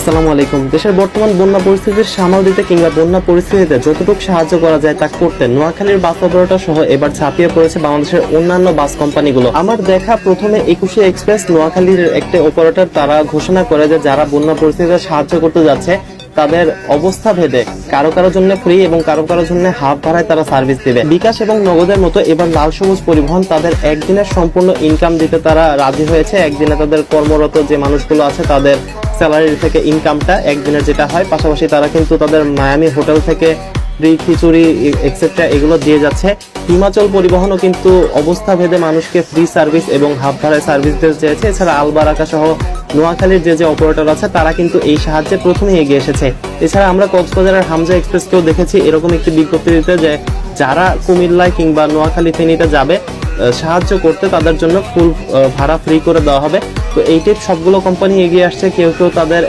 আসসালামু আলাইকুম। দেশের বর্তমান বন্যা পরিস্থিতির সামাল দিতে কিংবা বন্যা পরিস্থিতিতে যতটুকু সাহায্য করা যায় তা করতে নোয়াখালীর বাস অপারেটর সহ এবার ঝাঁপিয়ে পড়েছে বাংলাদেশের অন্যান্য বাস কোম্পানিগুলো। আমার দেখা প্রথমে 21 এক্সপ্রেস নোয়াখালীর একটা অপারেটর, তারা ঘোষণা করে যে যারা বন্যা পরিস্থিতিতে সাহায্য করতে যাচ্ছে তাদের অবস্থা ভেদে কারো কারো জন্য ফ্রি এবং কারো কারো জন্য হাফ ভাড়ায় তারা সার্ভিস দিবে। বিকাশ এবং নগদের মতো এবার লাল সবুজ পরিবহন তাদের একদিনের সম্পূর্ণ ইনকাম দিতে তারা রাজি হয়েছে। একদিনে তাদের কর্মরত যে মানুষগুলো আছে তাদের স্যালারি থেকে ইনকামটা একদিনের যেটা হয়, পাশাপাশি তারা কিন্তু তাদের মায়ামি হোটেল থেকে ফ্রি খিচুড়ি এক্সেট্রা এগুলো দিয়ে যাচ্ছে। হিমাচল পরিবহনও কিন্তু অবস্থা ভেদে মানুষকে ফ্রি সার্ভিস এবং হাফ ভাড়ায় সার্ভিস দিতে চেয়েছে। এছাড়া আলবারাকা সহ নোয়াখালীর যে অপারেটর আছে তারা কিন্তু এই সাহায্যে প্রথমেই এগিয়ে এসেছে। এছাড়া আমরা কক্সবাজারের হামজা এক্সপ্রেসকেও দেখেছি এরকম একটি বিজ্ঞপ্তি দিতে যে যারা কুমিল্লায় কিংবা নোয়াখালী ফেনীতে যাবে সাহায্য করতে তাদের জন্য ফুল ভাড়া ফ্রি করে দেওয়া হবে। তো এই টাইপ সবগুলো কোম্পানি এগিয়ে আসছে। কেউ কেউ তাদের